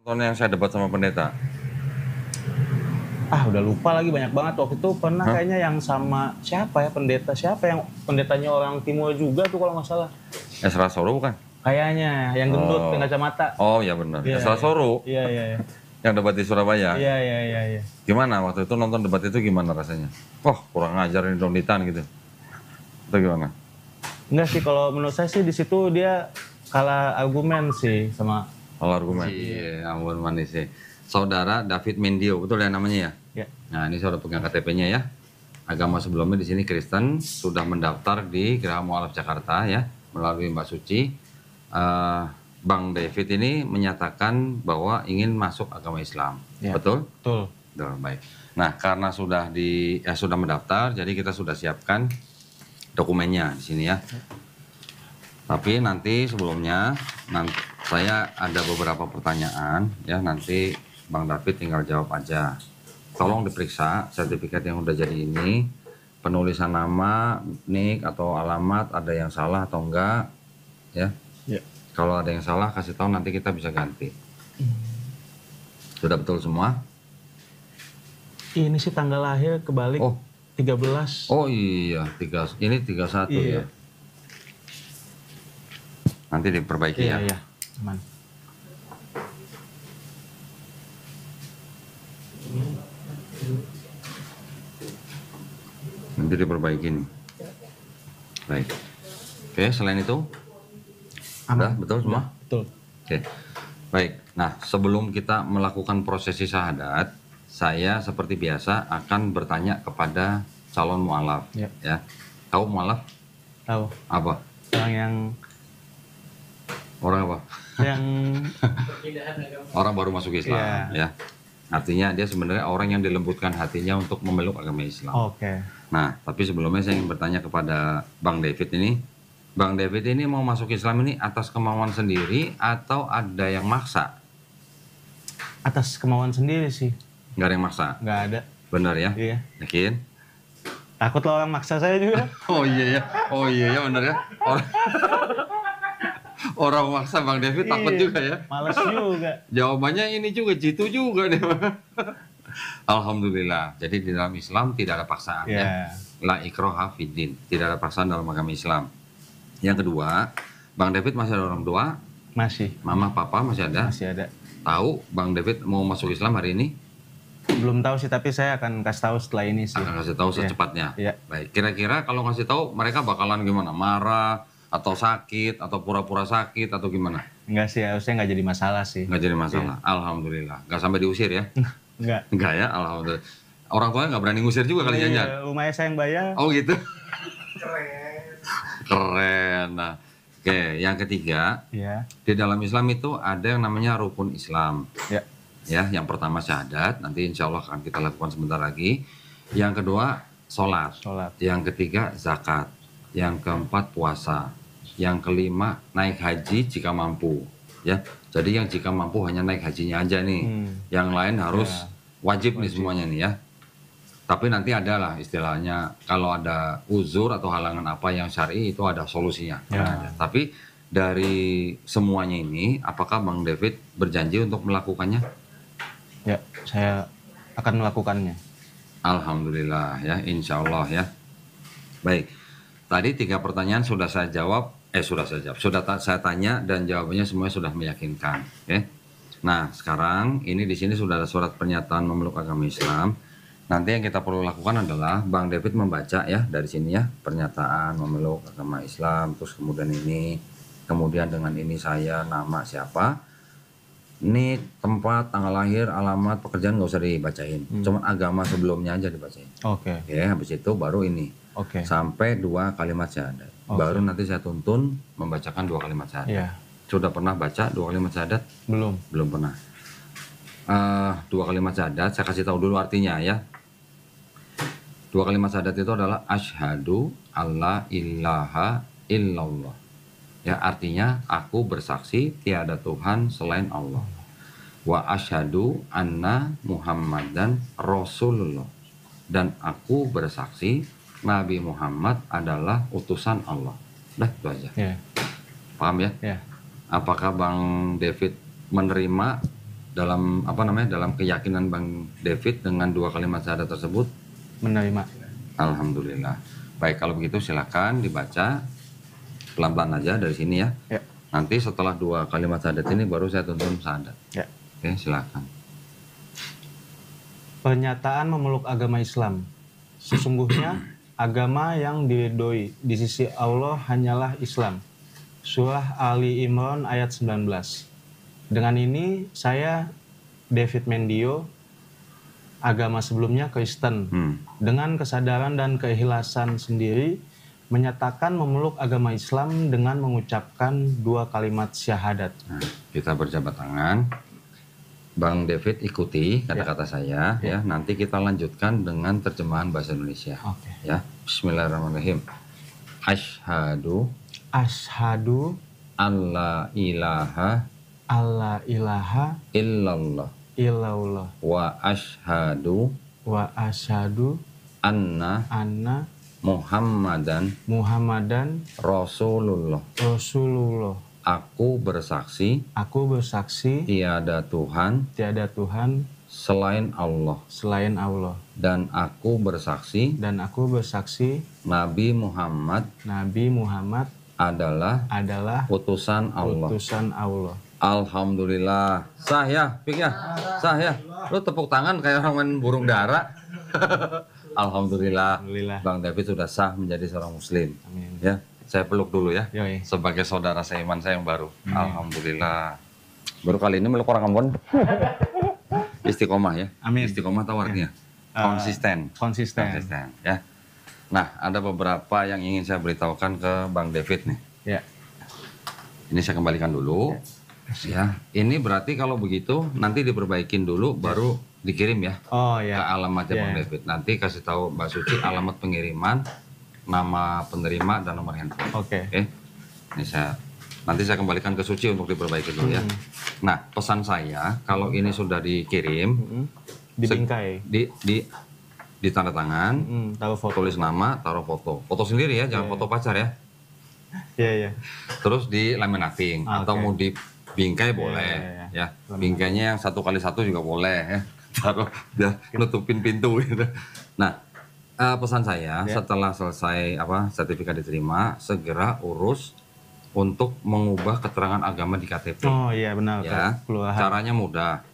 Nonton yang saya debat sama pendeta. Udah lupa lagi, banyak banget. Waktu itu pernah kayaknya yang sama siapa ya, siapa yang pendetanya orang timur juga tuh kalau nggak salah. Esra Soro bukan? Kayaknya yang gendut dengan kacamata. Oh iya benar. Iya, Esra Soro. Iya. Yang debat di Surabaya. Iya. Gimana waktu itu nonton debat itu gimana rasanya? Kurang ajar ini Donitan gitu. Itu gimana? Enggak sih, kalau menurut saya sih di situ dia kalah argumen sih sama. Kalau argumen. Iya, ampun manis sih. Saudara David Mendio, betul ya namanya ya? Ya. Nah, ini saudara pegang KTP-nya ya. Agama sebelumnya di sini Kristen, sudah mendaftar di Geraha Mualaf Jakarta ya, melalui Mbak Suci. Bang David ini menyatakan bahwa ingin masuk agama Islam. Ya. Betul? Betul. Baik. Nah, karena sudah sudah mendaftar, jadi kita sudah siapkan dokumennya di sini ya. Tapi nanti sebelumnya saya ada beberapa pertanyaan ya, nanti Bang David tinggal jawab aja. Tolong diperiksa sertifikat yang udah jadi ini, penulisan nama, nik atau alamat ada yang salah atau enggak ya. Kalau ada yang salah kasih tahu, nanti kita bisa ganti. Sudah betul semua? Ini sih tanggal lahir kebalik. 13. Oh iya, ini 31 ya. Nanti diperbaiki ya. Iya, aman. Nanti diperbaiki nih. Baik. Oke, selain itu? Udah, betul semua? Betul. Oke. Baik. Nah, sebelum kita melakukan prosesi syahadat, saya seperti biasa akan bertanya kepada calon mualaf. Ya. Tahu mualaf? Tahu. Apa? Orang apa? Yang orang baru masuk Islam, ya. Artinya dia sebenarnya orang yang dilembutkan hatinya untuk memeluk agama Islam. Oke. Nah, tapi sebelumnya saya ingin bertanya kepada Bang David ini. Bang David ini mau masuk Islam ini atas kemauan sendiri atau ada yang maksa? Atas kemauan sendiri sih. Nggak ada yang maksa? Nggak ada. Benar ya? Iya. Yakin? Takut lah orang maksa saya juga. Oh iya ya, benar ya. Orang maksa Bang David takut juga ya. Males juga. Jawabannya ini juga, jitu juga nih. Alhamdulillah. Jadi di dalam Islam tidak ada paksaan ya. La ikraha fiddin. Tidak ada paksaan dalam agama Islam. Yang kedua, Bang David masih ada orang tua? Masih. Mama, papa masih ada? Masih ada. Tahu Bang David mau masuk Islam hari ini? Belum tahu sih, tapi saya akan kasih tahu setelah ini sih. Akan kasih tahu secepatnya. Iya. Baik. Kira-kira kalau ngasih tahu mereka bakalan gimana? Marah? Atau sakit, atau pura-pura sakit, atau gimana? Enggak sih, harusnya nggak jadi masalah sih. Nggak jadi masalah, Alhamdulillah. Nggak sampai diusir ya? Nggak ya, Alhamdulillah. Orang tuanya nggak berani ngusir juga kali jangan. Rumahnya saya yang bayar. Oh gitu? Keren. Nah, oke, yang ketiga, di dalam Islam itu ada yang namanya rukun Islam. Ya, yang pertama syahadat, nanti insya Allah akan kita lakukan sebentar lagi. Yang kedua, sholat. Yang ketiga, zakat. Yang keempat, puasa. Yang kelima, naik haji jika mampu, ya. Jadi yang jika mampu hanya naik hajinya aja nih, yang lain harus wajib nih semuanya nih ya. Tapi nanti adalah istilahnya kalau ada uzur atau halangan apa yang syar'i itu ada solusinya. Tapi dari semuanya ini, apakah Bang David berjanji untuk melakukannya? Ya, saya akan melakukannya. Alhamdulillah ya, insya Allah ya. Baik, tadi 3 pertanyaan sudah saya jawab. Sudah saya tanya dan jawabannya semuanya sudah meyakinkan. Nah, sekarang ini di sini sudah ada surat pernyataan memeluk agama Islam. Nanti yang kita perlu lakukan adalah Bang David membaca ya dari sini ya, pernyataan memeluk agama Islam, terus kemudian ini, kemudian dengan ini saya, nama siapa, ini tempat, tanggal lahir, alamat, pekerjaan nggak usah dibacain. Cuman agama sebelumnya aja dibacain. Oke. Habis itu baru ini. Sampai 2 kalimat syahadat. Baru nanti saya tuntun membacakan 2 kalimat syahadat. Sudah pernah baca 2 kalimat syahadat? Belum pernah. 2 kalimat syahadat saya kasih tahu dulu artinya ya. 2 kalimat syahadat itu adalah asyhadu alla ilaha illallah. Ya, artinya aku bersaksi tiada Tuhan selain Allah. Wa asyhadu anna Muhammadan Rasulullah. Dan aku bersaksi Nabi Muhammad adalah utusan Allah. Udah, itu aja. Paham ya? Apakah Bang David menerima dalam dalam keyakinan Bang David dengan 2 kalimat syahadat tersebut? Menerima. Alhamdulillah. Baik, kalau begitu silakan dibaca pelan-pelan aja dari sini ya. Ya. Nanti setelah 2 kalimat syahadat ini baru saya tuntun syahadat. Ya. Oke, silakan. Pernyataan memeluk agama Islam. Sesungguhnya agama yang diridhoi di sisi Allah hanyalah Islam. Surah Ali Imran ayat 19. Dengan ini saya David Mendio, agama sebelumnya Kristen, dengan kesadaran dan keikhlasan sendiri menyatakan memeluk agama Islam dengan mengucapkan 2 kalimat syahadat. Nah, kita berjabat tangan. Bang David ikuti kata-kata saya ya. Nanti kita lanjutkan dengan terjemahan bahasa Indonesia. Ya. Bismillahirrahmanirrahim. Asyhadu alla ilaha illallah wa asyhadu anna Muhammadan Rasulullah. Aku bersaksi tiada Tuhan selain Allah. Dan aku bersaksi Nabi Muhammad adalah utusan Allah. Alhamdulillah. Sah ya, Pik ya? Sah ya. Lu tepuk tangan kayak orang main burung dara. Alhamdulillah. Bang David sudah sah menjadi seorang muslim. Amin. Ya. Saya peluk dulu ya, Yoi. sebagai saudara seiman saya yang baru. Alhamdulillah. Baru kali ini meluk orang Ambon. Istiqomah ya. Amin. Istiqomah tahu artinya? Konsisten. Ya. Nah, ada beberapa yang ingin saya beritahukan ke Bang David nih. Ya. Ini saya kembalikan dulu. Ya. Ini berarti kalau begitu nanti diperbaikin dulu, baru dikirim ya. Oh ya. Ke alamatnya Bang David. Nanti kasih tahu Mbak Suci alamat pengiriman, nama penerima dan nomor handphone. Oke. Ini nanti saya kembalikan ke Suci untuk diperbaiki dulu ya. Nah, pesan saya kalau ini sudah dikirim, dibingkai, di tanda tangan, taruh foto. tulis nama, taruh foto sendiri ya, jangan foto pacar ya. Iya. Terus di laminating atau mau dibingkai boleh ya. Bingkainya yang 1x1 juga boleh ya. Taruh biar nutupin pintu gitu. Nah, pesan saya setelah selesai sertifikat diterima, segera urus untuk mengubah keterangan agama di KTP. Oh iya benar. Ya, caranya mudah.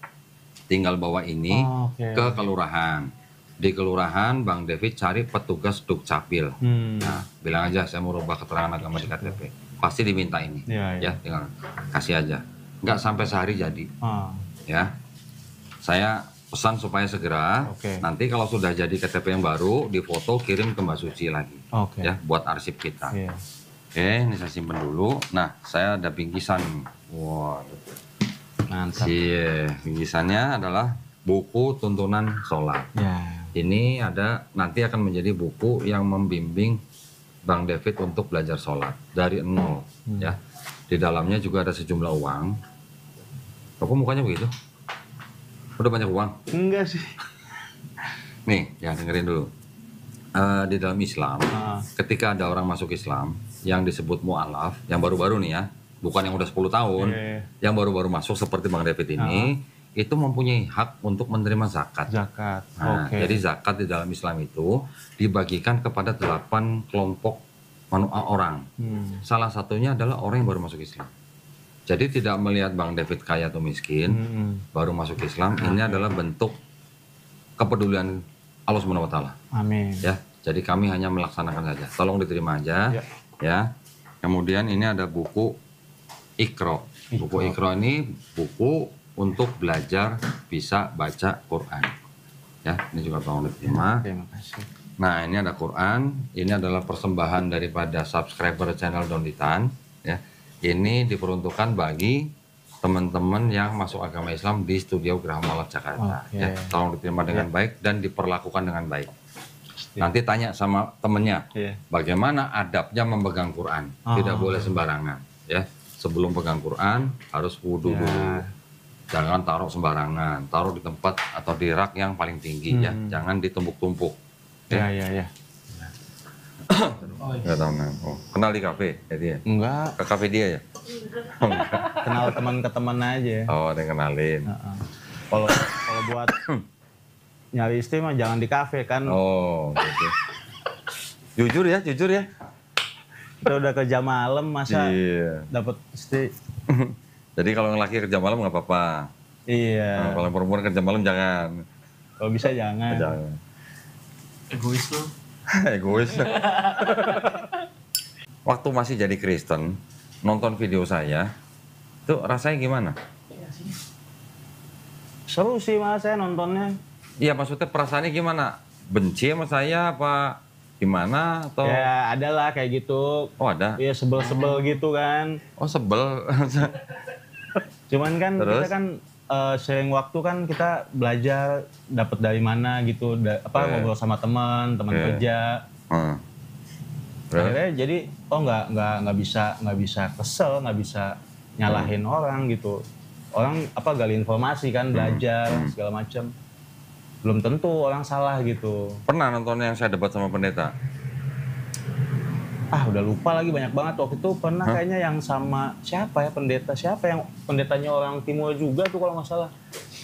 Tinggal bawa ini ke kelurahan. Di kelurahan Bang David cari petugas Dukcapil. Nah, bilang aja saya mau rubah keterangan agama di KTP. Pasti diminta ini. Ya, tinggal kasih aja. Nggak sampai sehari jadi. Ya. Saya pesan supaya segera. Nanti kalau sudah jadi KTP yang baru, difoto kirim ke Mbak Suci lagi. Ya, buat arsip kita. Oke, ini saya simpen dulu. Nah, saya ada bingkisan. Wah, mantap. Bingkisannya adalah buku tuntunan sholat. Ini nanti akan menjadi buku yang membimbing Bang David untuk belajar sholat dari nol. Ya, di dalamnya juga ada sejumlah uang. Kok mukanya begitu? Udah banyak uang? Enggak sih. Nih, ya dengerin dulu. Di dalam Islam, ketika ada orang masuk Islam yang disebut mu'alaf, yang baru-baru nih ya, bukan yang udah 10 tahun, yang baru-baru masuk seperti Bang David ini, itu mempunyai hak untuk menerima zakat. Nah, jadi zakat di dalam Islam itu dibagikan kepada 8 kelompok orang. Salah satunya adalah orang yang baru masuk Islam. Jadi tidak melihat Bang David kaya atau miskin, baru masuk Islam, ini adalah bentuk kepedulian Allah Subhanahu wa taala. Amin. Ya, jadi kami hanya melaksanakan saja. Tolong diterima aja. Ya. Kemudian ini ada buku Iqra. Buku Iqra ini buku untuk belajar bisa baca Quran. Ya, ini juga tolong diterima. Terima kasih. Nah, ini ada Quran. Ini adalah persembahan daripada subscriber channel Donditan. Ya, ini diperuntukkan bagi teman-teman yang masuk agama Islam di Studio Graha Malat Jakarta. Ya, tolong diterima dengan baik dan diperlakukan dengan baik. Nanti tanya sama temennya, bagaimana adabnya memegang Quran. Tidak boleh sembarangan. Ya, sebelum pegang Quran harus wudhu dulu. Jangan taruh sembarangan, taruh di tempat atau di rak yang paling tinggi ya. Jangan ditumpuk-tumpuk. Ya. Nggak tahu nah. Oh, kenal di kafe ya dia? Enggak. Ke kafe dia ya? Oh, enggak. Kenal teman ke teman aja. Oh, ada yang kenalin. Kalau buat nyari istri mah jangan di kafe kan. Oh, gitu. Jujur ya. Kita udah kerja malam masa dapat istri. Jadi kalau laki kerja malam nggak apa-apa. Iya. Nah, kalau perempuan kerja malam jangan. Kalau bisa jangan. Egois lu. Egois. Waktu masih jadi Kristen, nonton video saya, itu rasanya gimana? Seru sih mas saya nontonnya. Iya maksudnya perasaannya gimana? Benci sama saya apa gimana atau? Ya ada lah kayak gitu. Oh ada? Iya sebel-sebel gitu kan. Oh sebel. Cuman kan Terus? kita kan sering waktu kan kita belajar dapat dari mana gitu, ngobrol sama teman kerja. Akhirnya jadi nggak bisa kesel, nggak bisa nyalahin orang gitu. Orang gali informasi kan, belajar segala macam. Belum tentu orang salah gitu. Pernah nonton yang saya debat sama pendeta? Udah lupa lagi, banyak banget. Waktu itu pernah kayaknya yang sama siapa yang pendetanya orang timur juga tuh kalau nggak salah.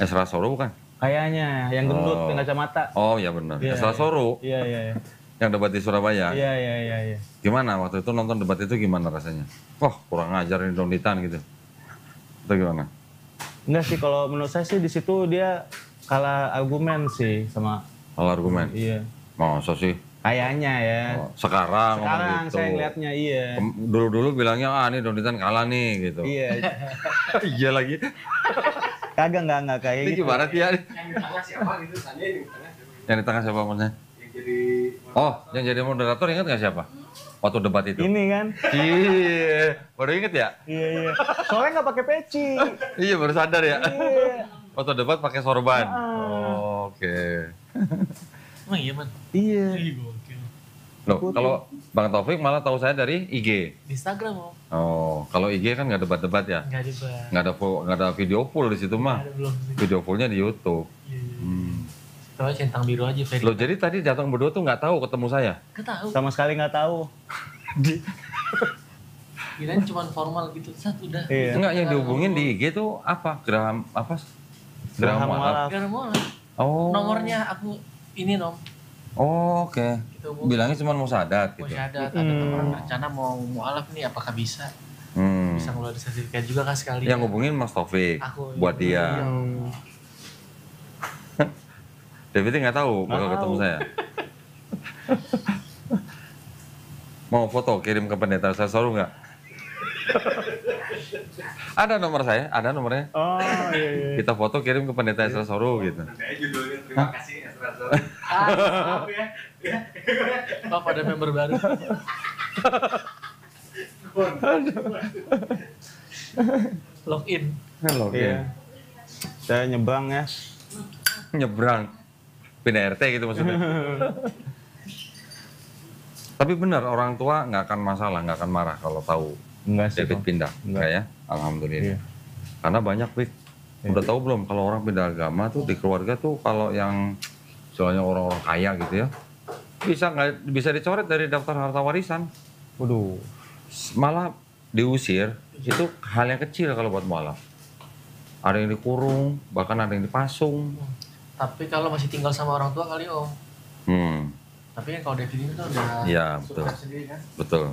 Ezra Soro bukan? Kayaknya yang gendut dengan kacamata. Oh iya benar. Ezra Soro. Iya. Yang debat di Surabaya. Iya. Gimana waktu itu nonton debat itu gimana rasanya? Wah kurang ajar ini Donditan gitu. Itu gimana? Enggak sih, kalau menurut saya sih di situ dia kalah argumen sih sama. Kalah argumen? Iya. Masa sih? Kayaknya ya. Sekarang gitu. Saya ngeliatnya iya. Dulu bilangnya ini Donditan kalah nih gitu. Iya. Iya lagi. Kagak enggak kayak Ini gitu. gimana Tia? Yang di tengah siapa gitu, tanya yang di tengah. Yang di tengah siapa maksudnya? Yang jadi moderator ingat nggak siapa? Waktu debat itu. Ini kan. Iya, baru inget ya? Iya. Soalnya nggak pakai peci. Iya baru sadar ya. Iya. Waktu debat pakai sorban. Oke. Emang iya man? Iya. Loh, kalau Bang Taufik malah tahu saya dari IG. Di Instagram om. Oh, kalau IG kan nggak debat-debat ya? Nggak debat. Nggak ada video full di situ mah. Ada belum sih. Video fullnya di YouTube. Iya. Tahu centang biru aja Ferry. Loh, jadi tadi datang berdua tuh nggak tahu ketemu saya? Nggak tahu. Sama sekali nggak tahu. Kirain cuma formal gitu, udah. Iya. Enggak, yang dihubungin di IG tuh apa? Geraham apa? Geraham Mualaf. Gak ada mola. Oh. Nomornya aku ini nom. Oh, oke. Gitu, Bilangnya cuma mau syahadat mau gitu. syahadat, ada teman rencana mau mualaf nih, apakah bisa? Bisa ngeluarin sertifikat juga kan sekali. Yang ngubungin Mas Taufik Aku, buat dia. David nggak tahu bakal ketemu saya. Mau foto kirim ke pendeta saya Soru nggak? Ada nomor saya, ada nomornya. Oh iya. Kita foto kirim ke pendeta Ezra Soru gitu. Judulnya terima kasih Ezra Soru. maaf ya. Oh, pada member baru. Login. Halo, Iya. Saya nyebrang ya. nyebrang, pindah RT gitu maksudnya. Tapi benar orang tua nggak akan masalah, nggak akan marah kalau tahu Enggak sih. David pindah, enggak ya? Alhamdulillah. Iya. Karena banyak Wik. Udah tahu belum kalau orang pindah agama tuh di keluarga tuh kalau yang soalnya orang-orang kaya gitu ya, bisa dicoret dari daftar harta warisan. Waduh. Malah diusir, itu hal yang kecil kalau buat mualaf. Ada yang dikurung, bahkan ada yang dipasung. Tapi kalau masih tinggal sama orang tua kali om. Tapi kan kalau David ini kan udah Iya, betul. sukses sendiri kan. Betul.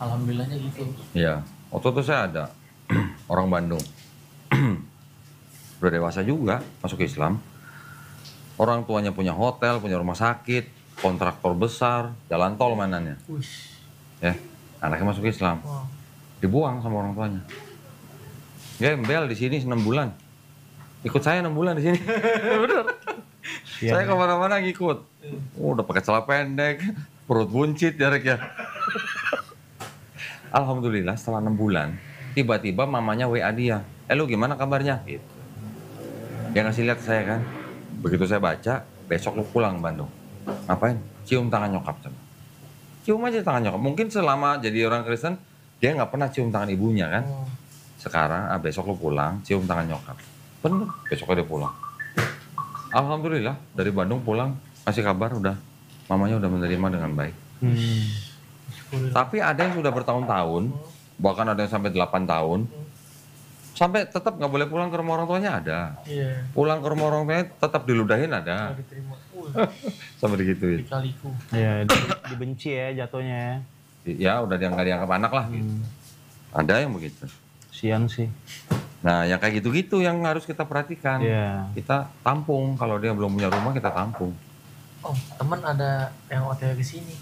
Alhamdulillahnya gitu. Iya. Waktu itu saya ada orang Bandung. Udah dewasa juga, masuk Islam. Orang tuanya punya hotel, punya rumah sakit, kontraktor besar, jalan tol mainannya. Wush. Ya, anaknya masuk Islam. Wow. Dibuang sama orang tuanya. Gembel di sini 6 bulan. Ikut saya 6 bulan di sini. Bener. Iya. Saya kemana-mana ngikut. Udah pakai celana pendek, perut buncit jaraknya. Alhamdulillah setelah 6 bulan, tiba-tiba mamanya WA dia. Lu gimana kabarnya? Gitu. Dia ngasih lihat ke saya kan. Begitu saya baca, besok lu pulang ke Bandung. Ngapain? Cium tangan nyokap sama. Cium aja tangan nyokap. Mungkin selama jadi orang Kristen, dia nggak pernah cium tangan ibunya kan. Sekarang, besok lu pulang, cium tangan nyokap. Bener, besoknya dia pulang. Alhamdulillah, dari Bandung pulang, kasih kabar udah, mamanya udah menerima dengan baik. Tapi ada yang sudah bertahun-tahun, bahkan ada yang sampai 8 tahun, sampai tetap nggak boleh pulang ke rumah orang tuanya ada. Iya. Pulang ke rumah orang tuanya tetap diludahin ada. Diterima. Sampai digituin. Dikaliku. Iya, dibenci ya jatuhnya. Ya udah nggak dianggap anak lah gitu. Ada yang begitu. Sian sih. Nah yang kayak gitu-gitu yang harus kita perhatikan. Iya. Kita tampung, kalau dia belum punya rumah kita tampung. Oh, teman ada yang OTW ke sini.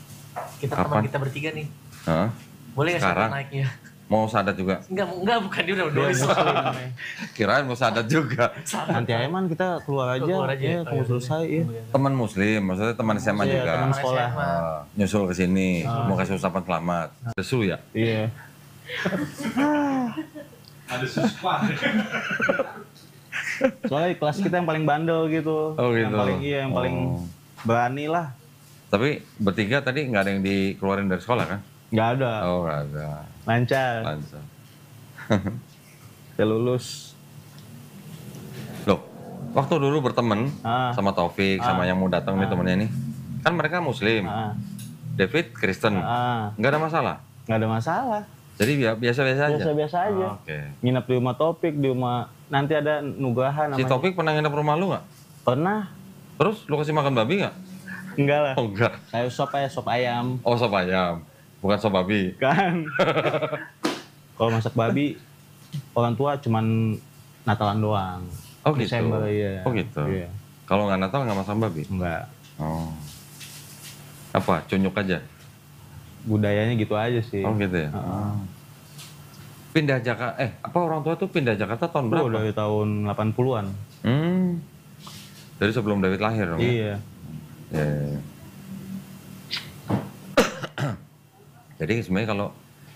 Teman kita bertiga nih. Hah? Boleh nggak Sekarang? saya naiknya? Mau sadat juga? Enggak, bukan dia udah Dia Islam. muslim. Kirain mau sadat juga. Nanti aja man kita keluar aja. Ya, Oh, kalau selesai ya. Teman muslim, maksudnya teman SMA Iya, juga. teman sekolah. Nyusul ke sini, mau kasih ucapan selamat. Sesu ya? Iya. Ada suspah. Soalnya kelas kita yang paling bandel gitu. Oh gitu. Yang paling berani lah. Tapi bertiga tadi nggak ada yang dikeluarin dari sekolah kan? Nggak ada. Oh nggak ada. Lancar. Lancar. Saya lulus. Loh, waktu dulu berteman Ah. sama Taufik, sama yang mau datang nih temennya nih, kan mereka Muslim, Ah. David Kristen, nggak ada masalah. Nggak ada masalah. Jadi biasa-biasa aja. Biasa-biasa aja. Oh, oke. Nginep di rumah Topik, di rumah nanti ada Nugraha Si namanya. Taufik pernah nginep rumah lu nggak? Pernah? Terus lu kasih makan babi nggak? Enggak lah. Oh enggak. Kayak sop ayam. Oh sop ayam, bukan sop babi. Kan. Kalau masak babi, orang tua cuman Natalan doang. Oh gitu. Desember, iya. Oh gitu. Iya. Kalau nggak Natal nggak masak babi? Enggak. Oh. Apa? Cunyuk aja? Budayanya gitu aja sih. Oh gitu ya. Pindah Jakarta, apa orang tua tuh pindah Jakarta tahun berapa? Dari tahun 80-an. Dari sebelum David lahir dong? Iya. Ya. Jadi sebenarnya kalau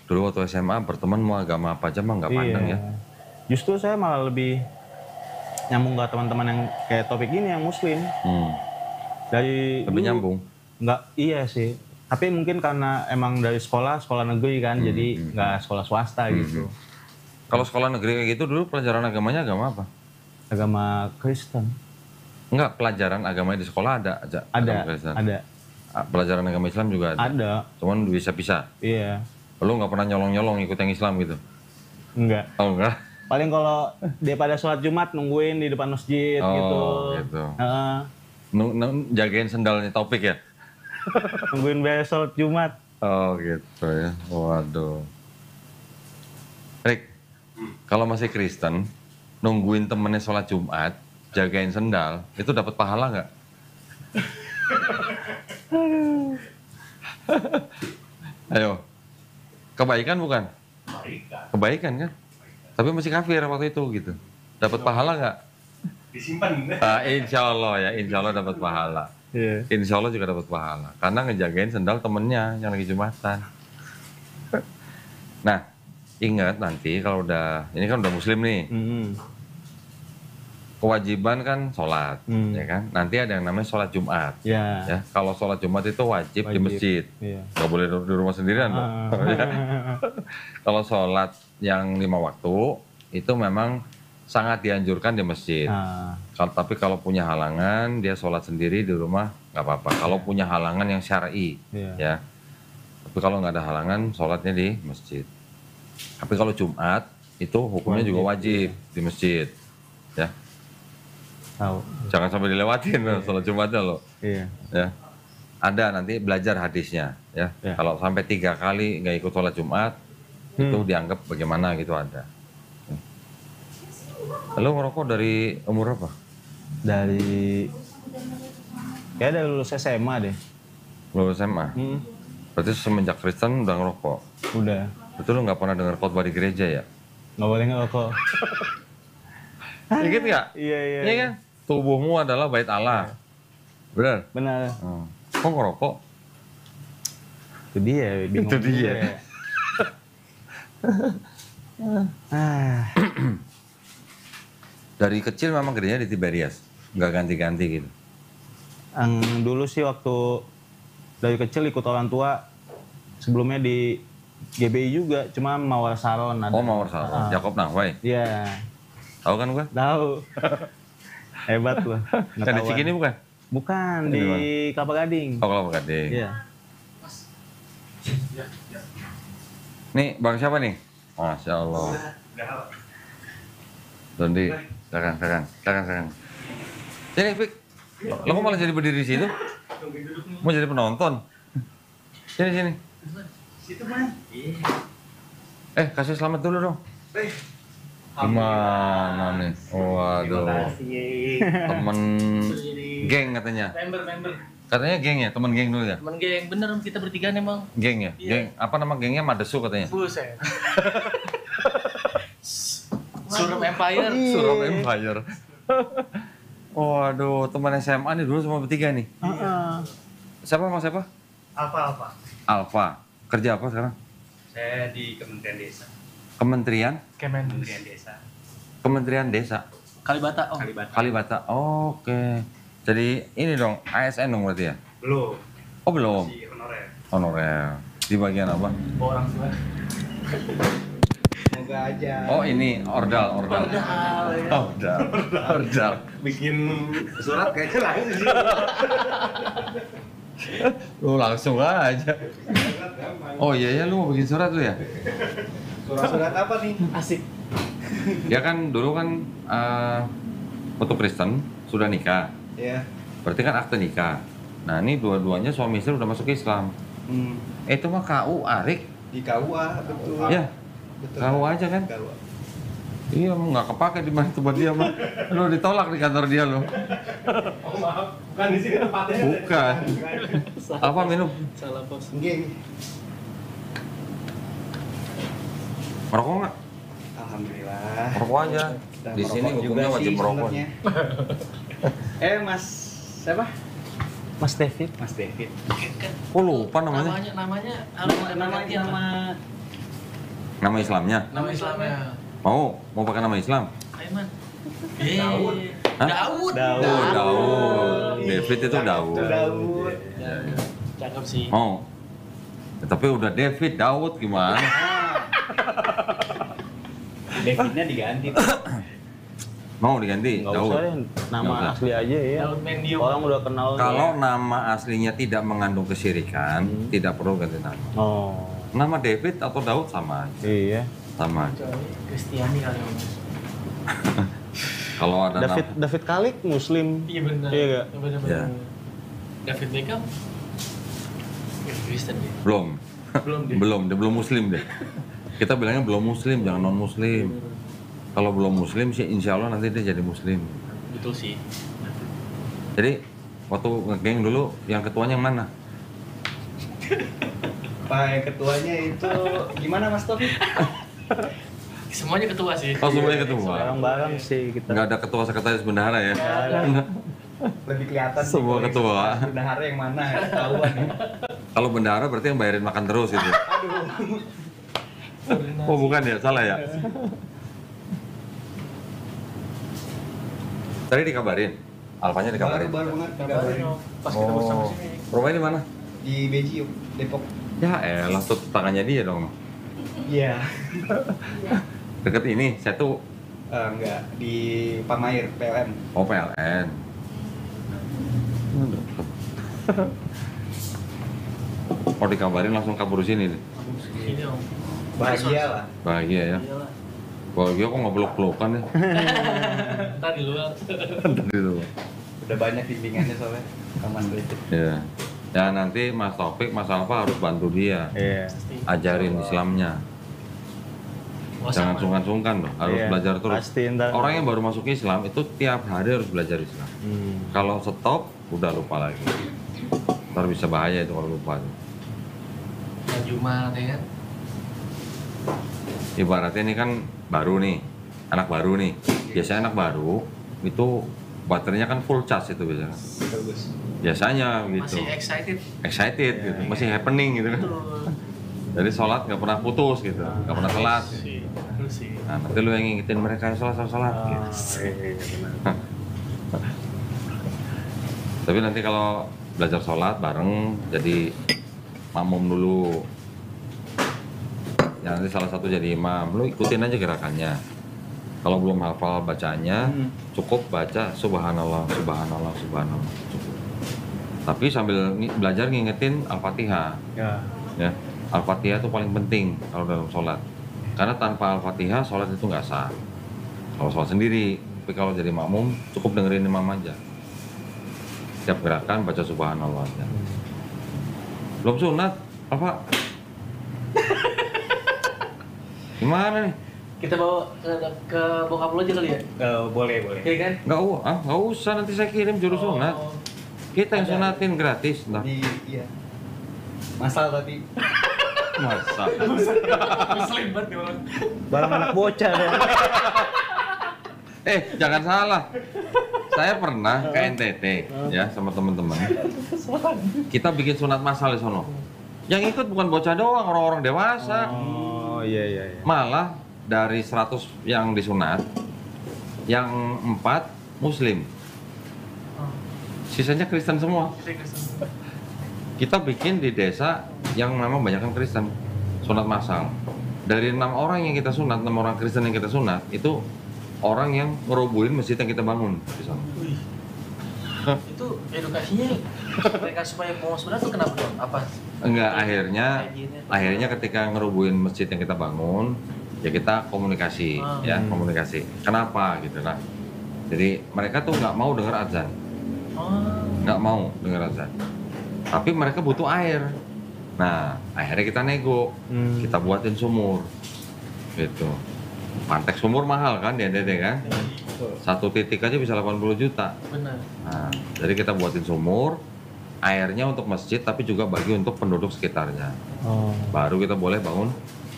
dulu waktu SMA berteman mau agama apa aja mah nggak pandang ya. Justru saya malah lebih nyambung ke teman-teman yang kayak Topik ini yang Muslim. Dari Lebih nyambung. Nggak, iya sih. Tapi mungkin karena emang dari sekolah negeri kan, jadi nggak sekolah swasta gitu. Kalau sekolah negeri kayak gitu dulu pelajaran agamanya agama apa? Agama Kristen. Enggak, pelajaran agamanya di sekolah ada aja. agama Kristen. Ada. Pelajaran agama Islam juga ada. Ada. Cuman bisa-bisa. Iya. Lu nggak pernah nyolong-nyolong ikut yang Islam gitu? Enggak. Oh enggak? Paling kalau dia pada sholat Jumat nungguin di depan masjid gitu. Oh gitu. Heeh. Jagain sendalnya Taufik ya? Nungguin beres sholat Jumat. Oh gitu ya. Waduh. Rick, kalau masih Kristen, nungguin temennya sholat Jumat, jagain sendal, itu dapat pahala nggak? Ayo, kebaikan bukan? Kebaikan kan? Tapi masih kafir waktu itu gitu. Dapat pahala nggak? Disimpan. Insya Allah ya, insya Allah dapat pahala. Iya. Insya Allah juga dapat pahala. Karena ngejagain sendal temennya yang lagi Jumatan. Nah, ingat nanti kalau ini kan udah Muslim nih. Kewajiban kan sholat, ya kan? Nanti ada yang namanya sholat Jumat. Ya. Ya, kalau sholat Jumat itu wajib di masjid. Iya. Nggak boleh di rumah sendirian dong. Ya. Kalau sholat yang 5 waktu, itu memang sangat dianjurkan di masjid. Tapi kalau punya halangan, dia sholat sendiri di rumah, nggak apa-apa. Kalau punya halangan yang syar'i, ya. Tapi kalau nggak ada halangan, sholatnya di masjid. Tapi kalau Jumat, itu hukumnya juga wajib di masjid. Ya. Tahu. Jangan sampai dilewatin sholat Jumatnya loh. Iya. Ya. Ada nanti belajar hadisnya, ya. Kalau sampai 3 kali nggak ikut sholat Jumat, itu dianggap bagaimana gitu ada. Lo ngerokok dari umur apa? Kayak dari lulus SMA deh. Lulus SMA? Berarti semenjak Kristen udah ngerokok? Udah. Betul lo nggak pernah dengar khotbah di gereja ya? Nggak boleh ngerokok. Ingat nggak? Iya. Iya kan? Tubuhmu adalah bait Allah. Benar? Benar. Kok ngerokok? Itu dia, bingung. Itu dia. Ya. Dari kecil memang gedenya di Tiberias? Nggak ganti-ganti gitu? Dulu sih waktu dari kecil ikut orang tua, sebelumnya di GBI juga, cuma Mawar Saron ada. Oh Mawar Saron, Jakob Nahway? Iya. Tahu kan gua? Tahu. Hebat loh. Yang di Cikini bukan? Bukan, di Kelapa Gading. Oh Kelapa Gading. Iya. Nih, bang siapa nih? Masya Allah. Dondi, silakan. Sini, Fik. Lo kok malah jadi berdiri di situ? Mau jadi penonton? Sini. Situ man. Kasih selamat dulu dong. Gimana nih? Waduh. Temen geng katanya. Member. Katanya geng ya, temen geng dulu ya? Temen geng, bener kita bertiga nih emang. Geng ya? Iya. Geng, apa nama gengnya? Madesu katanya? Buset. Surup Empire. Surup Empire. Waduh, teman SMA nih dulu sama bertiga nih. Siapa mas siapa? Alfa. Kerja apa sekarang? Saya di Kementerian Desa. Kementerian Desa. Kementerian Desa. Kalibata, oh. Kalibata. Oke. Jadi ini dong ASN dong berarti ya? Belum. Oh belum. Si honorer. Honorer. Di bagian apa? Orang tua. Semoga aja. Oh ini ordal. Ordal. Bikin surat kayaknya langsung sih. Lu langsung aja. Oh iya lu mau bikin surat lu ya? Surat apa nih? Asik. Ya kan dulu kan untuk Kristen sudah nikah. Iya. Berarti kan akte nikah. Nah ini dua-duanya suami istri udah masuk Islam. Itu mah KU Arik. Di KUA betul. Ya. Betul. KU aja kan? KUA. Iya, nggak kepake di mana tempat dia mah. Lu ditolak di kantor dia lo. Oh maaf, bukan di sini tempatnya. Bukan. Apa minum? Salah bos. Geng. Merokok nggak? Alhamdulillah. Merokok aja. Di sini hukumnya wajib merokok. Mas siapa? Mas David. Mas David. Oh lupa namanya. Namanya harus ada Nama Islamnya? Nama Islamnya. Mau pakai nama Islam? Aiman. Daud. Hah? Daud. Oh, Daud. David itu Daud. Daud. Ya. Cakep sih. Mau. Ya, tapi udah David, Daud gimana? Davidnya diganti. Mau diganti? Nggak Daud. usah deh, nama Nggak usah. asli aja ya. Daud Mendio. Orang udah kenal. Kalau nama aslinya tidak mengandung kesyirikan, tidak perlu ganti nama. Oh. Nama David atau Daud sama aja. Iya. Sama aja. Kristiani kali ya, Mas. Kalau ada David Kalik Muslim. Iya benar. Iya nggak? Benar. Ya. David Beckham. Kristen dia. belum. Dia. Dia belum muslim deh. Kita bilangnya belum muslim, jangan non muslim. Kalau belum muslim sih insya Allah nanti dia jadi muslim. Betul sih. Jadi waktu ngegeng dulu yang ketuanya yang mana? Pak yang ketuanya itu gimana Mas Taufik? Semuanya ketua sih. Oh semuanya ketua. Bareng-bareng sih kita. Nggak ada ketua sekretaris bendahara ya? Lebih kelihatan sih Semua kalau yang ketua. bendahara yang mana ya, ketahuan ya. Kalau bendahara berarti yang bayarin makan terus gitu. Aduh. Oh bukan ya, salah ya? Tadi dikabarin? Alfanya dikabarin? Baru banget Kabarin dikabarin. dong, pas kita bersama sini. Rumahnya di mana? Di Beji Depok. Ya elah tuh tangannya dia dong. Iya. Deket ini, saya tuh Enggak, di Pamair PLN. oh PLN. Oh dikabarin langsung kabur sini nih. Ini om. Bahagia lah. Bahagia ya. Iyalah. Bahagia kok nggak peluk-pelukan ya? Ntar di luar. Tadi tuh. Udah banyak bimbingannya soalnya. Kaman itu. Ya. Ya nanti Mas Taufik, Mas Alfa harus bantu dia. Iya. Ajarin Islamnya. Jangan sungkan-sungkan loh, harus Iya, belajar terus. pasti ntar. Orang yang baru masuk Islam itu tiap hari harus belajar Islam. Kalau stop, udah lupa lagi. Ntar bisa bahaya itu kalau lupa. Dan Jumat ya kan. Ibaratnya ini kan baru nih, anak baru nih. Biasanya anak baru itu baterainya kan full charge itu biasanya. Bagus. Biasanya gitu. Masih Excited gitu, masih happening gitu kan. Betul. Jadi sholat nggak pernah putus gitu, nggak pernah telat. Harus sih. Nah, nanti lu yang ngingetin mereka sholat gitu. Iya, benar. Tapi nanti kalau belajar sholat bareng, jadi makmum dulu. Ya nanti salah satu jadi imam, lu ikutin aja gerakannya. Kalau belum hafal bacanya, cukup baca subhanallah, subhanallah, subhanallah. Cukup. Tapi sambil belajar ngingetin Al-Fatihah. Ya. Ya. Al-Fatihah itu paling penting kalau dalam sholat. Karena tanpa Al-Fatihah sholat itu nggak sah. Kalau sholat sendiri, tapi kalau jadi makmum cukup dengerin imam aja. Setiap gerakan baca subhanallah aja. Belum sunat, apa? Gimana nih? Kita bawa ke bokap lu aja kali ya? Boleh. Iya kan? Nggak usah, nanti saya kirim juru sunat. Kita yang sunatin gratis. Nah. Iya. Masal tadi. Masa? Muslim banget nih orang. Barang anak bocah ya. Jangan salah. Saya pernah ke NTT ya sama teman-teman. Kita bikin sunat massal di sono. Yang ikut bukan bocah doang, orang-orang dewasa. Oh iya. Malah dari 100 yang disunat, yang 4 Muslim. Sisanya Kristen semua. Kita bikin di desa yang memang banyak Kristen, sunat massal. Dari 6 orang yang kita sunat, 6 orang Kristen yang kita sunat, itu orang yang ngerobohin masjid yang kita bangun di sana. Itu edukasinya mereka supaya mau sunat tuh kenapa dong? Apa? Enggak, akhirnya ketika ngerobohin masjid yang kita bangun, ya kita komunikasi, komunikasi. Kenapa gitu lah. Jadi mereka tuh nggak mau dengar azan, nggak mau dengar azan. Tapi mereka butuh air. Nah, akhirnya kita nego, kita buatin sumur, gitu. Pantek sumur mahal kan di NTT kan? Satu titik aja bisa 80 juta. Benar. Nah, jadi kita buatin sumur, airnya untuk masjid tapi juga bagi untuk penduduk sekitarnya. Baru kita boleh bangun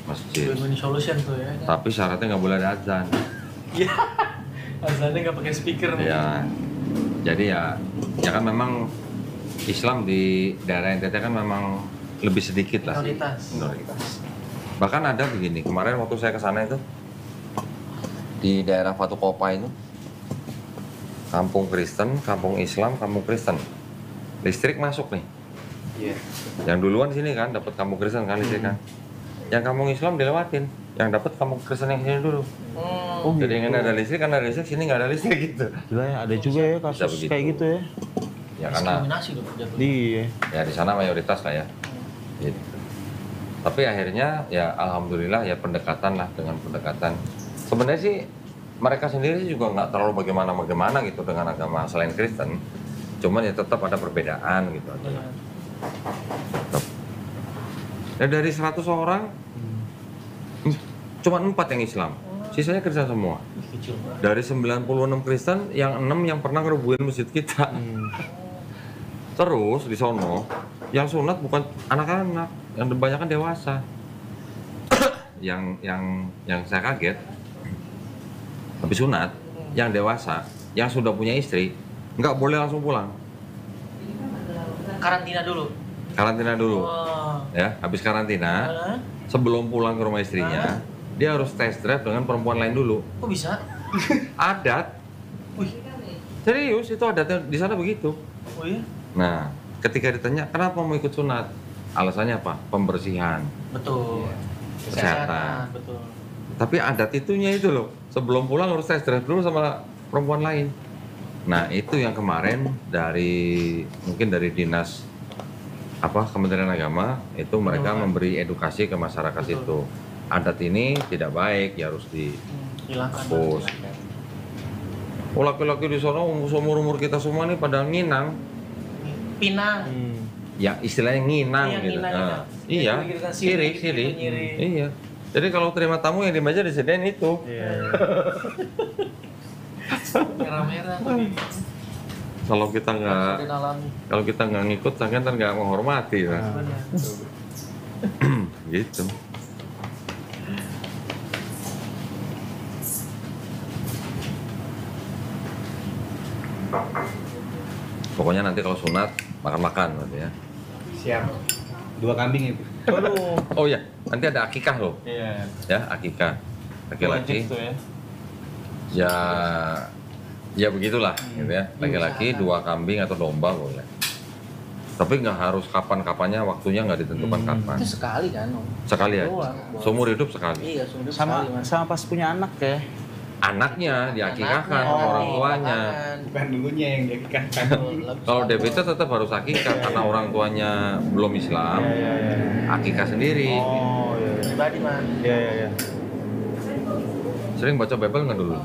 masjid. Win-win solution tuh ya. Tapi syaratnya nggak boleh ada azan. Iya. Azannya nggak pakai speaker. Ya, jadi ya kan memang Islam di daerah NTT kan memang lebih sedikit lah. Minoritas. Bahkan ada begini, kemarin waktu saya ke sana itu di daerah Fatukopa itu kampung Kristen, kampung Islam, kampung Kristen. Listrik masuk nih. Iya. Yang duluan sini kan dapat kampung Kristen kan listrik kan. Yang kampung Islam dilewatin, yang dapat kampung Kristen yang sini dulu. Jadi yang ini ada listrik, kan ada listrik, sini nggak ada listrik gitu. Gila ya, ada juga ya kasus kayak gitu ya. Ya karena diskriminasi dong jatuh. Iya. ya di sana mayoritas lah ya. Gitu. Tapi akhirnya ya alhamdulillah ya pendekatan lah, dengan pendekatan. Sebenarnya sih mereka sendiri juga nggak terlalu bagaimana gitu dengan agama selain Kristen. Cuman ya tetap ada perbedaan gitu aja. Tetap. Ya dari 100 orang cuma 4 yang Islam. Sisanya Kristen semua. Dari 96 Kristen, yang 6 yang pernah ngerubuhin masjid kita. Terus di sono yang sunat bukan anak-anak, yang kebanyakan dewasa. yang saya kaget, habis sunat, yang dewasa, yang sudah punya istri, nggak boleh langsung pulang. Karantina dulu. Karantina dulu. Ya, habis karantina, sebelum pulang ke rumah istrinya, dia harus test drive dengan perempuan lain dulu. Kok bisa? Adat. Wih. Serius, itu adatnya di sana begitu. Oh iya? Nah, ketika ditanya kenapa mau ikut sunat, alasannya apa? Pembersihan, Betul. kesehatan. Betul. Tapi adat itunya itu loh, sebelum pulang harus test drive dulu sama perempuan lain. Nah, itu yang kemarin mungkin dari dinas Kementerian Agama itu mereka memberi edukasi ke masyarakat. Betul. Itu adat ini tidak baik, ya harus dihapus. Oh, laki-laki di sana umur kita semua nih pada nginang. Pinang. Ya istilahnya nginang gitu. Nginang, iya, siri. Iya. Jadi kalau terima tamu yang di meja disediain itu. Iya. Merah-merah. Kalau kita nggak ngikut, sangat kan nggak menghormati ya. Gitu. Pokoknya nanti kalau sunat makan berarti ya. Siap. 2 kambing itu. Waduh. Oh ya, nanti ada akikah loh. Iya. Ya, akikah. Laki-laki. Wajib tuh ya. Ya begitulah gitu ya. Laki-laki 2 kambing atau domba boleh. Tapi nggak harus kapan-kapannya, waktunya nggak ditentukan kapan. Itu sekali kan? Sekali ya. Seumur hidup sekali. Iya, seumur hidup sekali. Sama pas punya anak ya. Anaknya diakikahkan sama orang tuanya. Bukan dulunya yang diakikahkan. Kalau DP itu tetap harus akikah karena orang tuanya belum Islam. Akikah sendiri. Oh, iya. Pribadi mah. Iya. Sering baca Bible nggak dulu?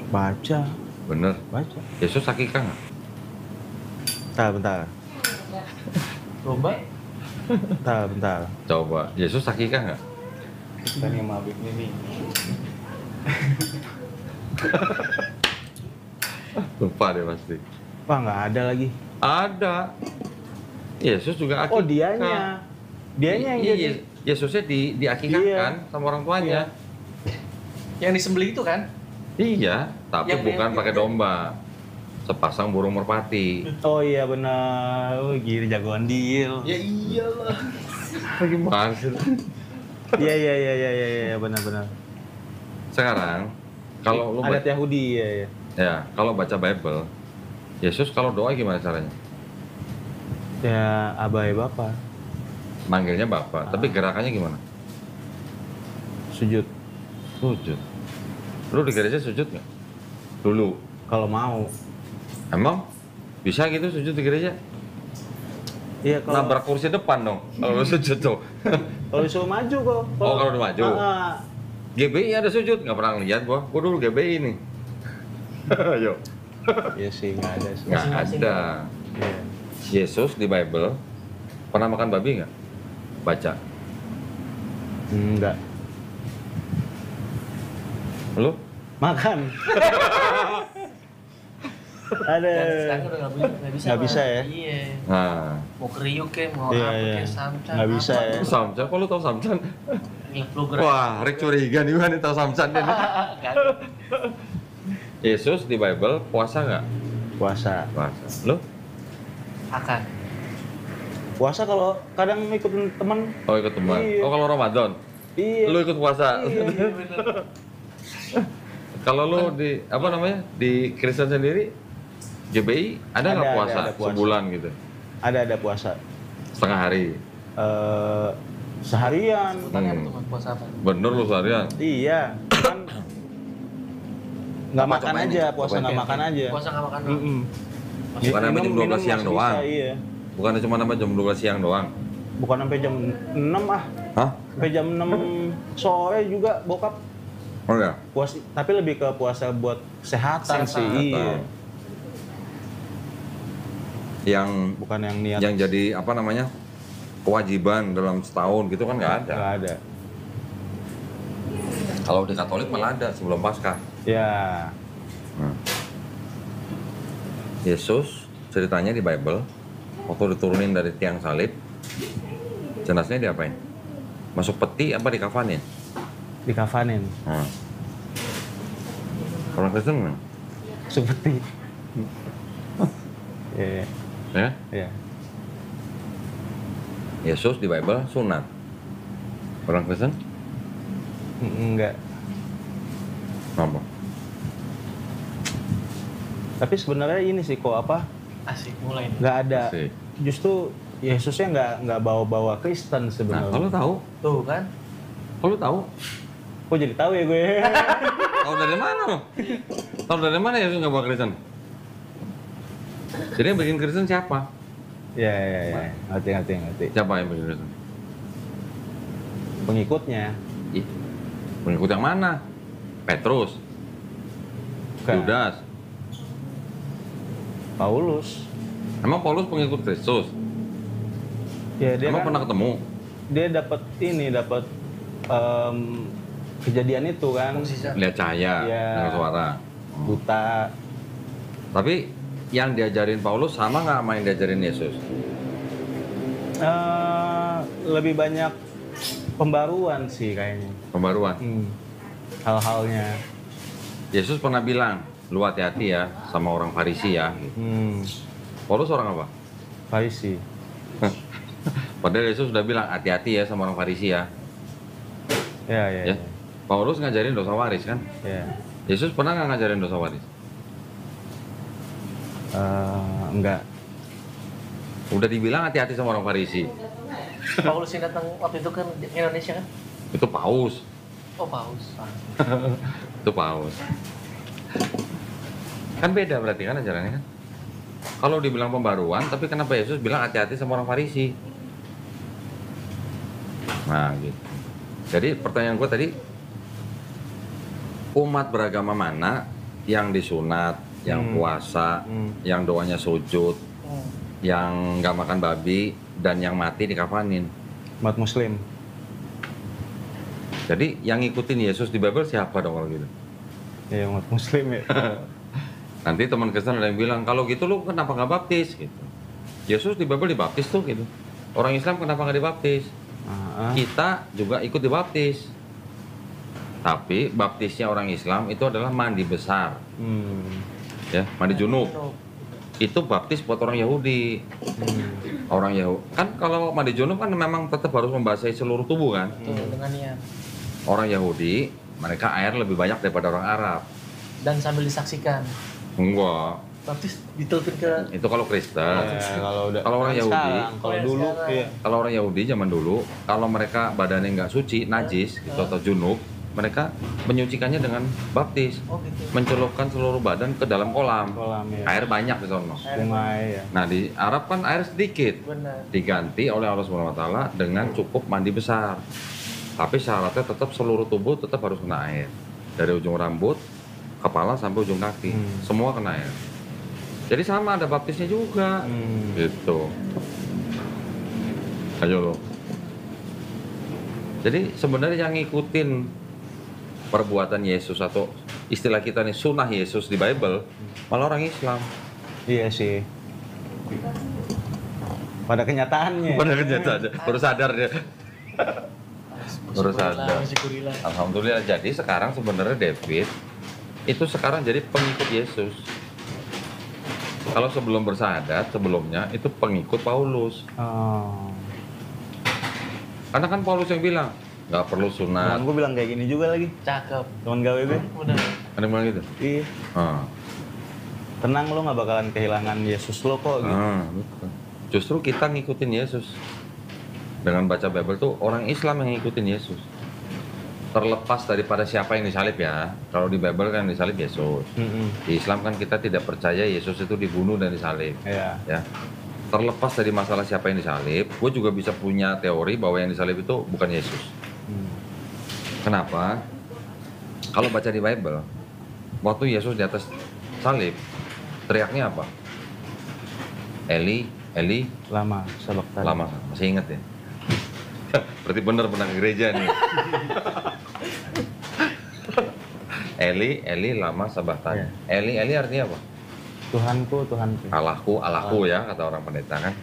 Baca. Bener. Baca. Yesus akikah nggak? Bentar. Coba. Bentar. Coba, Yesus akikah nggak? Kan yang mabuknya nih. Lupa deh pasti. Wah, nggak ada lagi. Ada. Yesus juga akikah. Oh, dianya yang Iya, jadi. Yesusnya diakikahkan sama orang tuanya. Yang disembelih itu kan? Iya, tapi Yang bukan yang- pakai domba. Sepasang burung merpati. Oh iya benar. Oh, gini jagoan deal. Ya iyalah. Gimana sih? Iya, benar. Sekarang kalau lu Adat Yahudi ya. ya, kalau baca Bible, Yesus kalau doa gimana caranya? Ya abai Bapa, Manggilnya Bapa, tapi gerakannya gimana? sujud Sujud. Lu di gereja sujud nggak? Dulu. kalau mau. Emang bisa gitu sujud di gereja? Iya kalau Nabrak kursi depan dong kalau lu sujud tuh. kalau disuruh maju kok. Oh, kalau udah maju. Ah, GBI ada sujud, nggak pernah lihat gua. Gua dulu GBI nih. Ayo. Iya sih nggak ada sih. Nggak Masing-masing. ada. Iya. Yesus di Bible pernah makan babi nggak? Baca. Enggak. Lu? Makan. Ada. Dan sekarang udah nggak bisa. Nggak bisa Mas. ya? Iya. Nah, Mau kriuk kayak mau Iya, apa iya. kayak samcan. Nggak bisa apa. ya. Samcan, kok lu tau Samcan? Ingat program. Wah, Rick curiga nih gua nih tau Samcan ini. Nggak. Yesus di Bible puasa nggak? Puasa. Puasa. Lu? Akan. Puasa kalau kadang ikut teman. Oh ikut teman. Iya. Oh kalau Ramadan? Iya. Lu ikut puasa? Iya bener. Kalau lu di apa namanya di Kristen sendiri GBI ada nggak Ada, puasa? ada puasa. Sebulan gitu? Ada puasa. Setengah hari? Seharian. Tanya tuh Mas, puasa apa? Bener lu seharian? Iya. Kan nggak Apa, makan cobain aja, nih, puasa cobain. nggak makan aja. Puasa nggak makan. Mm-mm. Bukan sampai jam 12 siang masih doang. bisa, iya. Bukan cuma sampai jam 12 siang doang? Bukan sampai jam 6 ah. Hah? Sampai jam 6 sore juga bokap Oh ya? puasa, tapi lebih ke puasa buat kesehatan sih. Iya. Yang Bukan yang niat. yang jadi apa namanya kewajiban dalam setahun gitu kan nggak ada. Nggak ada. Kalau di Katolik malah ada sebelum Paskah. Ya. Nah. Yesus ceritanya di Bible waktu diturunin dari tiang salib, jenazahnya diapain? Masuk peti apa dikafanin? Dikafanin. Nah. Orang Kristen nggak? Seperti. Iya. Ya? Iya. Yesus di Bible sunat. Orang Kristen? Enggak. Apa? Tapi sebenarnya ini sih kok apa? Asik mulai nih. Nggak ada. Asik. Justru Yesusnya nggak bawa-bawa Kristen Nah, sebenarnya. kalau tahu, Tuh kan. kalau tahu, Kok jadi tahu ya gue? tahu dari mana lo? Tahu dari mana Yesus nggak bawa Kristen? Jadi yang bikin Kristen siapa? Ya. Ngerti. Siapa yang bikin Kristen? Pengikutnya. Ih, pengikut yang mana? Petrus, Bukan. Yudas. Paulus. Emang Paulus pengikut Kristus? Ya dia Emang kan, pernah ketemu? dia dapat kejadian itu kan, Mukjizat. Lihat cahaya, Iya. dengar suara. buta. Tapi yang diajarin Paulus sama nggak sama yang diajarin Yesus? Lebih banyak pembaruan sih kayaknya. Pembaruan. Hal-halnya. Yesus pernah bilang, lu hati-hati ya sama orang Farisi ya. Paulus orang apa? Farisi. Padahal Yesus sudah bilang hati-hati ya sama orang Farisi ya. Ya. Paulus ngajarin dosa waris kan? Ya. Yesus pernah nggak ngajarin dosa waris? Enggak. Udah dibilang hati-hati sama orang Farisi. Paulus yang datang waktu itu kan Indonesia kan? Itu Paus. Oh Paus. Itu Itu Paus. Kan beda berarti kan ajarannya kan? Kalau dibilang pembaruan, tapi kenapa Yesus bilang hati-hati sama orang Farisi? Nah gitu. Jadi pertanyaan gue tadi, umat beragama mana yang disunat, yang puasa, yang doanya sujud, yang nggak makan babi, dan yang mati dikafanin? Umat Muslim. Jadi yang ngikutin Yesus di Bible siapa dong kalau gitu? Ya umat Muslim ya. Nanti teman Kristen ada yang bilang, kalau gitu lu kenapa nggak baptis? Gitu. Yesus di Bible dibaptis tuh gitu. Orang Islam kenapa nggak dibaptis? Kita juga ikut dibaptis. Tapi baptisnya orang Islam itu adalah mandi besar. Ya, mandi junub. Itu baptis buat orang Yahudi. Orang Yahudi kan kalau mandi junub kan memang tetap harus membasahi seluruh tubuh kan. Dengan niat. Orang Yahudi mereka air lebih banyak daripada orang Arab. Dan sambil disaksikan. Enggak. Baptis ditelpin ke. Itu kalau Kristen. Kalau orang Yahudi. Kalau dulu, iya. Kalau orang Yahudi zaman dulu, kalau mereka badannya nggak suci, najis, gitu, atau junub, mereka menyucikannya dengan baptis. Oh gitu. Mencelupkan seluruh badan ke dalam kolam. Ya. Air banyak di sana. Sungai ya. Nah di Arab kan air sedikit. Benar. Diganti oleh Allah SWT dengan cukup mandi besar. Tapi syaratnya tetap seluruh tubuh tetap harus kena air. Dari ujung rambut, kepala sampai ujung kaki, semua kena air. Jadi sama ada baptisnya juga, gitu. Ayo lo. Jadi sebenarnya yang ngikutin perbuatan Yesus atau istilah kita nih sunnah Yesus di Bible malah orang Islam. Iya sih. Pada kenyataannya. Baru sadar dia. Baru sadar. Alhamdulillah. Jadi sekarang sebenarnya David itu sekarang jadi pengikut Yesus. Kalau sebelum bersahadat, sebelumnya itu pengikut Paulus. Karena kan Paulus yang bilang, nggak perlu sunat. Temen gue bilang kayak gini juga lagi. Cakep. Temen gawe gue. Benar. Ada yang bilang gitu? Iya. Tenang, lo nggak bakalan kehilangan Yesus lo kok gitu. Betul. Justru kita ngikutin Yesus. Dengan baca Bible tuh orang Islam yang ngikutin Yesus. Terlepas daripada siapa yang disalib ya. Kalau di Bible kan disalib Yesus. Di Islam kan kita tidak percaya Yesus itu dibunuh dan disalib. Iya. Ya. Terlepas dari masalah siapa yang disalib, gue juga bisa punya teori bahwa yang disalib itu bukan Yesus. Kenapa? Kalau baca di Bible, waktu Yesus di atas salib, teriaknya apa? Eli, Eli. Lama, sabaktan. Lama, masih inget ya? Berarti bener pernah ke gereja nih. Eli, Eli lama sabachthani. Eli, Eli artinya apa? Tuhanku, Tuhanku. Allahku ya, kata orang pendeta kan.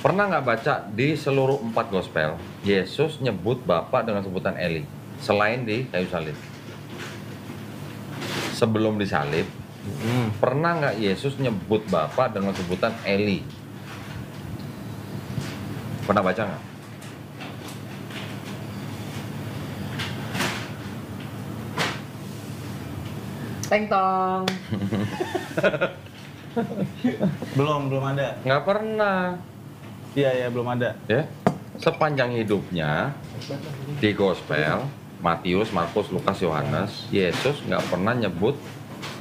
Pernah nggak baca di seluruh 4 gospel, Yesus nyebut Bapa dengan sebutan Eli, selain di kayu salib? Sebelum disalib, pernah nggak Yesus nyebut Bapa dengan sebutan Eli? Pernah baca nggak? Teng tong. belum ada. Nggak pernah. Iya, belum ada. Ya, sepanjang hidupnya di gospel Matius, Markus, Lukas, Yohanes, Yesus nggak pernah nyebut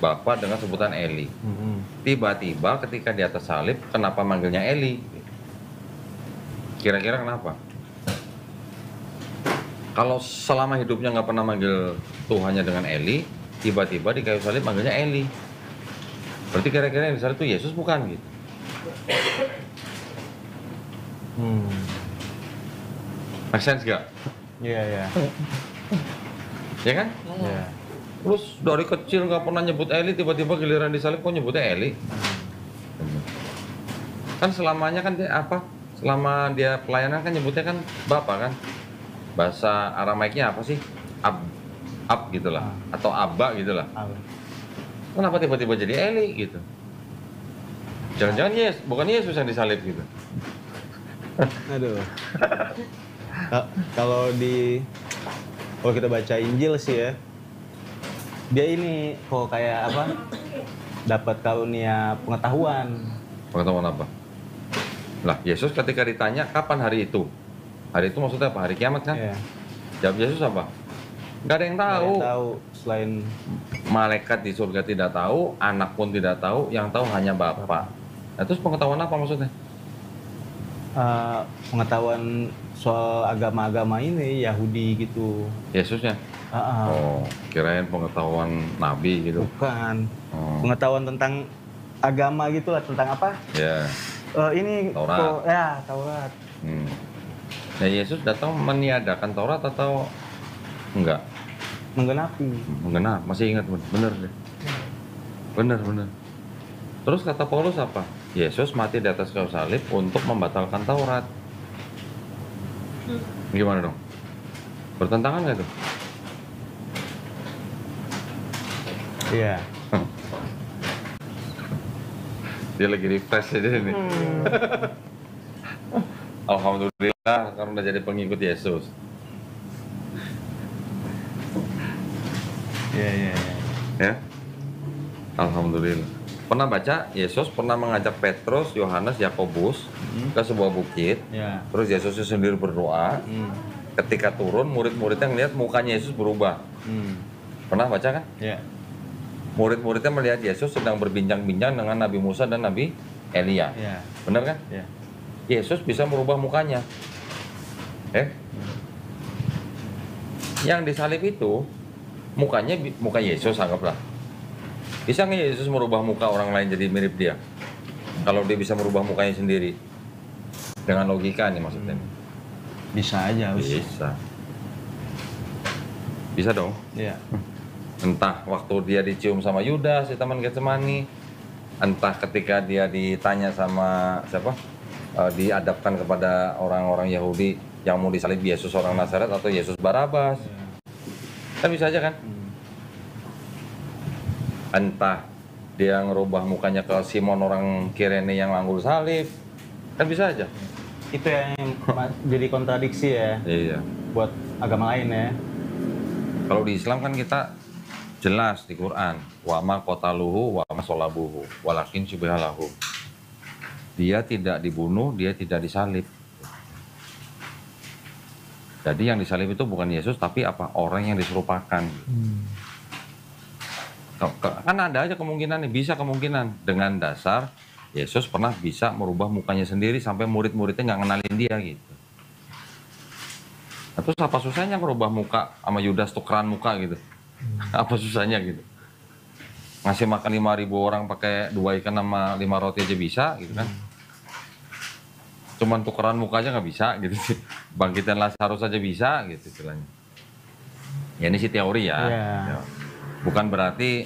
Bapa dengan sebutan Eli. Tiba-tiba ketika di atas salib, kenapa manggilnya Eli? Kira-kira kenapa? Kalau selama hidupnya nggak pernah manggil Tuhannya dengan Eli, tiba-tiba di kayu salib manggilnya Eli. Berarti kira-kira yang disalib itu Yesus bukan gitu? Make sense gak? Iya. Ya kan? Iya. Terus dari kecil nggak pernah nyebut Eli, tiba-tiba giliran disalib kok nyebutnya Eli? Kan selamanya kan dia apa? Selama dia pelayanan kan nyebutnya kan Bapa kan? Bahasa Aramaiknya apa sih? Ab gitulah, atau Abba gitulah. Kenapa tiba-tiba jadi Eli gitu? Jangan-jangan bukan Yesus yang disalib gitu? Aduh. Kalau kita baca Injil sih ya, dia ini kok kayak apa? Dapat karunia pengetahuan. Pengetahuan apa? Lah, Yesus ketika ditanya kapan hari itu? Hari itu maksudnya apa? Hari kiamat kan? Iya. Jawab Yesus apa? Nggak ada yang tahu. selain malaikat di surga tidak tahu, anak pun tidak tahu, yang tahu hanya Bapa. Nah, terus pengetahuan apa maksudnya? Pengetahuan soal agama-agama ini Yahudi gitu. Yesusnya? Oh, kirain pengetahuan Nabi gitu. Bukan. Pengetahuan tentang agama gitu lah, tentang apa? Ya. Ini Taurat. Taurat. Nah, Yesus datang meniadakan Taurat atau enggak? Menggenapi. Menggenap, masih ingat bener deh. Bener. Terus kata Paulus apa? Yesus mati di atas kayu salib untuk membatalkan Taurat. Gimana dong? Bertentangan nggak tuh? Iya. Dia lagi refresh aja nih. Alhamdulillah karena udah jadi pengikut Yesus. Iya. Ya. Alhamdulillah. Pernah baca Yesus pernah mengajak Petrus, Yohanes, Yakobus ke sebuah bukit. Ya. Terus Yesus sendiri berdoa. Ketika turun, murid-muridnya ngeliat mukanya Yesus berubah. Pernah baca kan? Ya. Murid-muridnya melihat Yesus sedang berbincang-bincang dengan Nabi Musa dan Nabi Elia. Ya. Benar kan? Ya. Yesus bisa merubah mukanya. Yang disalib itu mukanya muka Yesus, anggaplah. Bisa nggak Yesus merubah muka orang lain jadi mirip dia? Kalau dia bisa merubah mukanya sendiri, dengan logika nih maksudnya. Bisa aja. Bisa dong. Iya. Entah waktu dia dicium sama Yudas di Taman Getsemani, entah ketika dia ditanya sama siapa, diadapkan kepada orang-orang Yahudi yang mau disalib Yesus orang Nazaret atau Yesus Barabas. Kan bisa aja kan? Entah dia ngerubah mukanya ke Simon orang Kirene yang langgul salib, kan bisa aja. Itu yang jadi kontradiksi ya. Iya. Buat agama lain ya. Kalau di Islam kan kita jelas di Quran, wa ma qataluhu wa ma salabuhu walakin syubihalahu. Dia tidak dibunuh, dia tidak disalib. Jadi yang disalib itu bukan Yesus tapi apa? Orang yang diserupakan. Kan ada aja kemungkinan nih, bisa kemungkinan dengan dasar Yesus pernah bisa merubah mukanya sendiri sampai murid-muridnya nggak kenalin dia gitu. Nah, terus apa susahnya ngerubah muka sama Yudas tukeran muka gitu? Apa susahnya gitu? Ngasih makan 5.000 orang pakai 2 ikan sama 5 roti aja bisa gitu kan? Cuman tukeran muka aja nggak bisa gitu sih. Bangkitan Lazarus aja bisa gitu istilahnya. Ya ini sih teori ya. Ya. Bukan berarti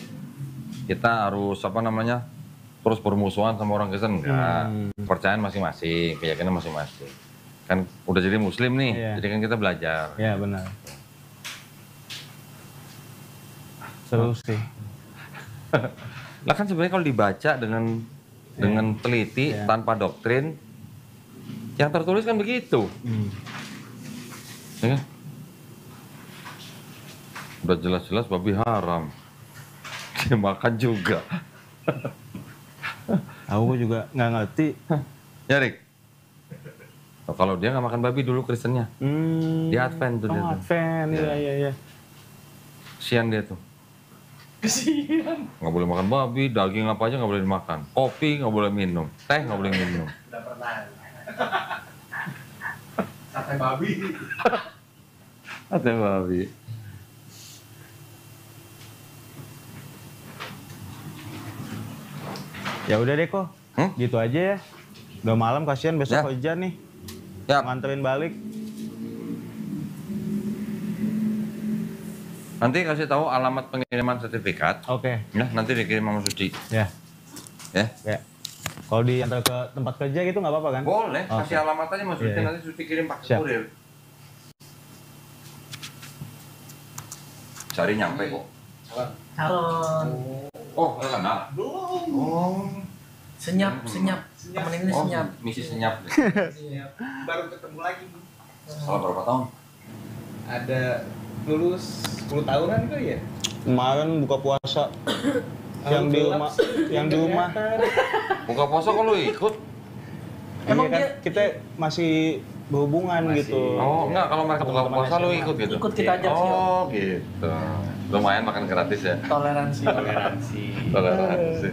kita harus terus bermusuhan sama orang Kristen, enggak. Kepercayaan masing-masing, keyakinan masing-masing. Kan udah jadi muslim nih, jadi kan kita belajar. Iya benar. Seru sih. Lah kan sebenarnya kalau dibaca dengan teliti tanpa doktrin, yang tertulis kan begitu. Ya. Udah jelas-jelas babi haram. Dia makan juga. Aku juga nggak ngerti. Ya Rik. Kalau dia nggak makan babi dulu Kristennya. Dia Advent tuh dia. Advent, iya. Kesian dia tuh. Kesian. Nggak boleh makan babi, daging apa aja nggak boleh dimakan. Kopi nggak boleh minum, teh nggak boleh minum. Udah pernah. Sate babi. Sate babi. Ya udah deh kok. Gitu aja ya. Udah malam, kasihan besok hujan nih. Ya. Nganterin balik. Nanti kasih tahu alamat pengiriman sertifikat. Oke. Ya, nanti dikirim sama Suci. Ya. Ya. Kalau diantar ke tempat kerja gitu nggak apa-apa kan? Boleh, kasih alamat aja Mas Suci, nanti Suci kirim pakai kurir. Cari nyampe kok. Halo. Oh, udah kenal? Belum. Oh. Senyap. Temen ini senyap. Misi senyap. Baru ketemu lagi. Salah berapa tahun? Ada lulus 10 tahunan kali ya? Kemarin buka puasa. yang di rumah. Buka puasa kok lu ikut? Emang kan kita masih berhubungan gitu. Oh, enggak, kalau mereka buka puasa lu ikut gitu? Ikut kita aja sih. Oh, gitu. Lumayan makan gratis ya. Toleransi. Toleransi.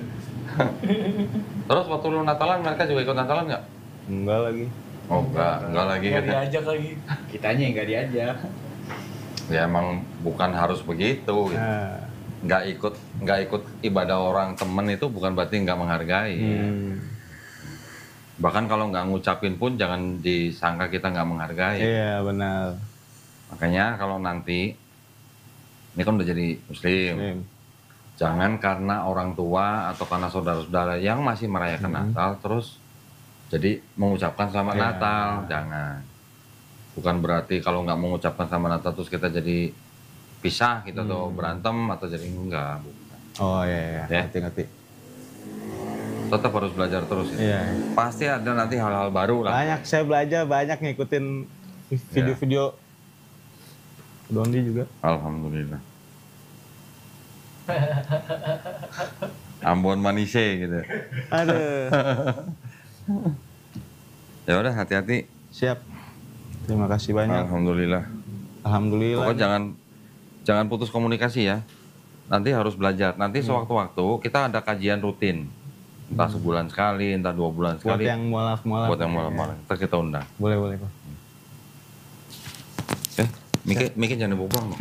Terus waktu lu Natalan mereka juga ikut Natalan nggak? Enggak lagi. Oh enggak lagi Nggak gitu. diajak lagi. Kitanya yang nggak diajak. Ya emang bukan harus begitu gitu. Nggak ikut ibadah orang temen itu bukan berarti nggak menghargai. Bahkan kalau nggak ngucapin pun jangan disangka kita nggak menghargai. Iya benar. Makanya kalau nanti ini kan udah jadi muslim. Jangan karena orang tua atau karena saudara-saudara yang masih merayakan Natal terus jadi mengucapkan selamat Natal, jangan. Bukan berarti kalau nggak mengucapkan selamat Natal terus kita jadi pisah gitu atau berantem atau jadi enggak. Bukan. Oh iya, ngerti. Tetap harus belajar terus ya. Iya. Pasti ada nanti hal-hal baru lah. Banyak, saya belajar banyak ngikutin video-video Dondi juga. Alhamdulillah. Ambon Manise gitu. Aduh. Ya udah hati-hati. Siap. Terima kasih banyak. Alhamdulillah. Pokoknya jangan putus komunikasi ya. Nanti harus belajar. Nanti sewaktu-waktu kita ada kajian rutin. Entah sebulan sekali, entah 2 bulan sekali. Buat yang mualaf-mualaf. Buat yang mualaf-mualaf. Ntar kita undang. Boleh, Pak. Miki jangan dibawa pulang.